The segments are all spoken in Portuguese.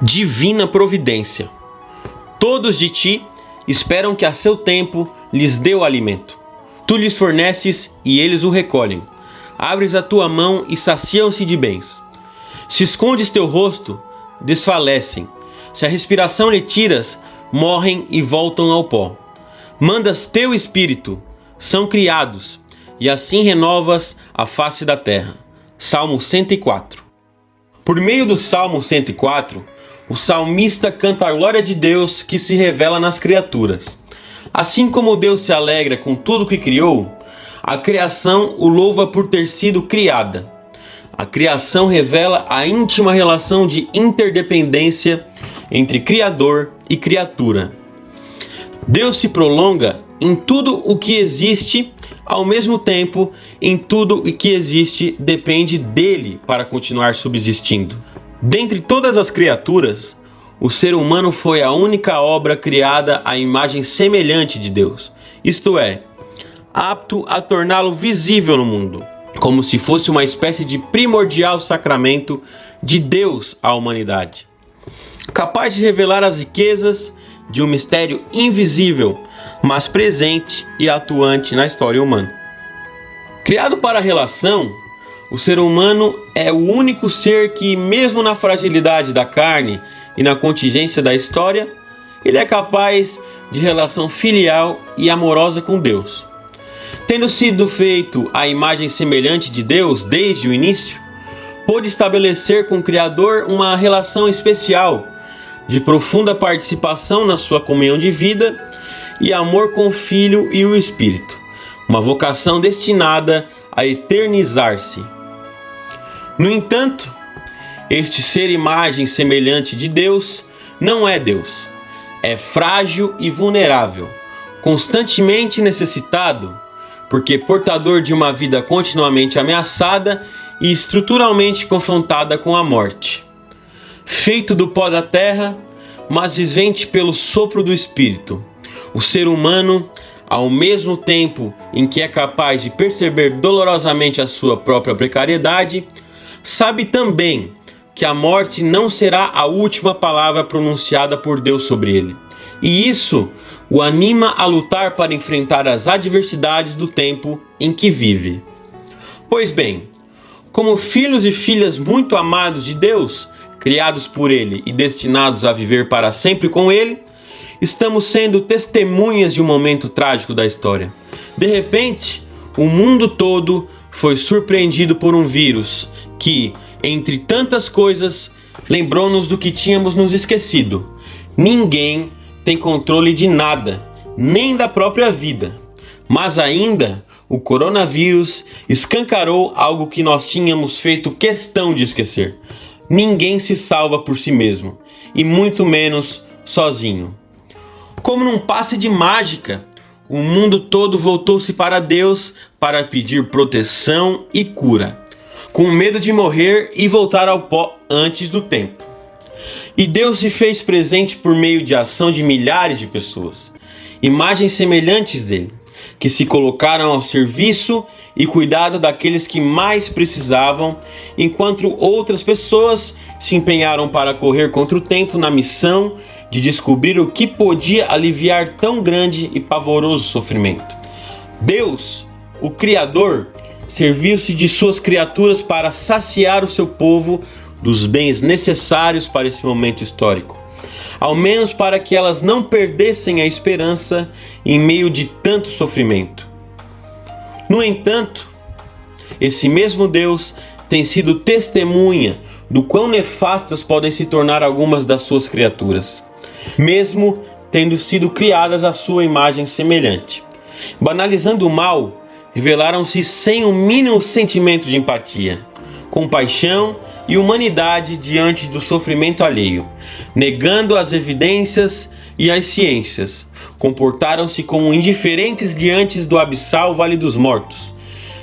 Divina providência. Todos de ti esperam que a seu tempo lhes dê o alimento. Tu lhes forneces e eles o recolhem. Abres a tua mão e saciam-se de bens. Se escondes teu rosto, desfalecem. Se a respiração lhe tiras, morrem e voltam ao pó. Mandas teu espírito, são criados, e assim renovas a face da terra. Salmo 104. Por meio do Salmo 104, o salmista canta a glória de Deus que se revela nas criaturas. Assim como Deus se alegra com tudo que criou, a criação o louva por ter sido criada. A criação revela a íntima relação de interdependência entre Criador e criatura. Deus se prolonga em tudo o que existe, ao mesmo tempo, em tudo o que existe depende dele para continuar subsistindo. Dentre todas as criaturas, o ser humano foi a única obra criada à imagem semelhante de Deus, isto é, apto a torná-lo visível no mundo, como se fosse uma espécie de primordial sacramento de Deus à humanidade, capaz de revelar as riquezas de um mistério invisível, mas presente e atuante na história humana. Criado para a relação, o ser humano é o único ser que, mesmo na fragilidade da carne e na contingência da história, ele é capaz de relação filial e amorosa com Deus. Tendo sido feito à imagem semelhante de Deus desde o início, pôde estabelecer com o Criador uma relação especial de profunda participação na sua comunhão de vida e amor com o Filho e o Espírito, uma vocação destinada a eternizar-se. No entanto, este ser imagem semelhante de Deus não é Deus. É frágil e vulnerável, constantemente necessitado, porque portador de uma vida continuamente ameaçada e estruturalmente confrontada com a morte. Feito do pó da terra, mas vivente pelo sopro do Espírito, o ser humano, ao mesmo tempo em que é capaz de perceber dolorosamente a sua própria precariedade, sabe também que a morte não será a última palavra pronunciada por Deus sobre ele. E isso o anima a lutar para enfrentar as adversidades do tempo em que vive. Pois bem, como filhos e filhas muito amados de Deus, criados por ele e destinados a viver para sempre com ele, estamos sendo testemunhas de um momento trágico da história. De repente, o mundo todo foi surpreendido por um vírus que, entre tantas coisas, lembrou-nos do que tínhamos nos esquecido. Ninguém tem controle de nada, nem da própria vida. Mas ainda, o coronavírus escancarou algo que nós tínhamos feito questão de esquecer. Ninguém se salva por si mesmo, e muito menos sozinho. Como num passe de mágica, o mundo todo voltou-se para Deus para pedir proteção e cura, com medo de morrer e voltar ao pó antes do tempo. E Deus se fez presente por meio de ação de milhares de pessoas, imagens semelhantes dele, que se colocaram ao serviço e cuidado daqueles que mais precisavam, enquanto outras pessoas se empenharam para correr contra o tempo na missão de descobrir o que podia aliviar tão grande e pavoroso sofrimento. Deus, o Criador, serviu-se de suas criaturas para saciar o seu povo dos bens necessários para esse momento histórico, ao menos para que elas não perdessem a esperança em meio de tanto sofrimento. No entanto, esse mesmo Deus tem sido testemunha do quão nefastas podem se tornar algumas das suas criaturas, mesmo tendo sido criadas à sua imagem semelhante. Banalizando o mal, revelaram-se sem o mínimo sentimento de empatia, compaixão e humanidade diante do sofrimento alheio, negando as evidências e as ciências. Comportaram-se como indiferentes diante do abissal Vale dos Mortos,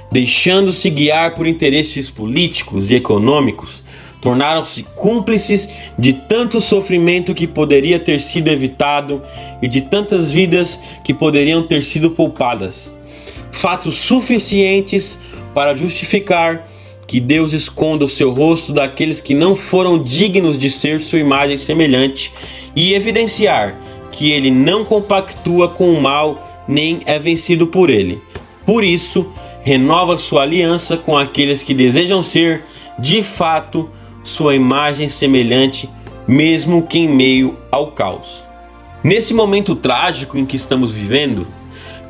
deixando-se guiar por interesses políticos e econômicos. Tornaram-se cúmplices de tanto sofrimento que poderia ter sido evitado e de tantas vidas que poderiam ter sido poupadas. Fatos suficientes para justificar que Deus esconda o seu rosto daqueles que não foram dignos de ser sua imagem semelhante e evidenciar que ele não compactua com o mal nem é vencido por ele. Por isso, renova sua aliança com aqueles que desejam ser, de fato, sua imagem semelhante, mesmo que em meio ao caos. Nesse momento trágico em que estamos vivendo,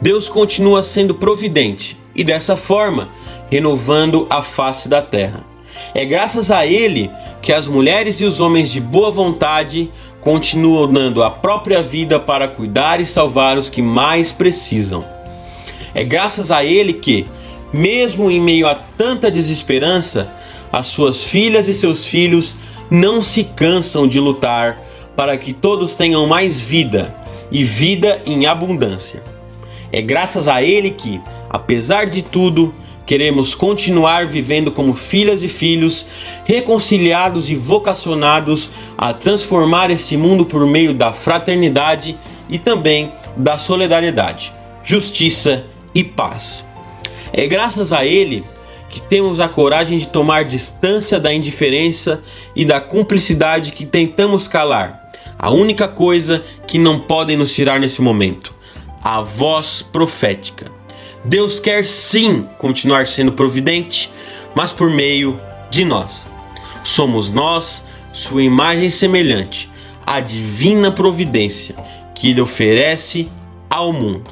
Deus continua sendo providente e dessa forma renovando a face da terra. É graças a Ele que as mulheres e os homens de boa vontade continuam dando a própria vida para cuidar e salvar os que mais precisam. É graças a Ele que, mesmo em meio a tanta desesperança, as suas filhas e seus filhos não se cansam de lutar para que todos tenham mais vida e vida em abundância. É graças a Ele que, apesar de tudo, queremos continuar vivendo como filhas e filhos, reconciliados e vocacionados a transformar esse mundo por meio da fraternidade e também da solidariedade, justiça e paz. É graças a Ele que temos a coragem de tomar distância da indiferença e da cumplicidade que tentamos calar. A única coisa que não podem nos tirar nesse momento: a voz profética. Deus quer sim continuar sendo providente, mas por meio de nós. Somos nós, sua imagem semelhante, a divina providência que Ele oferece ao mundo.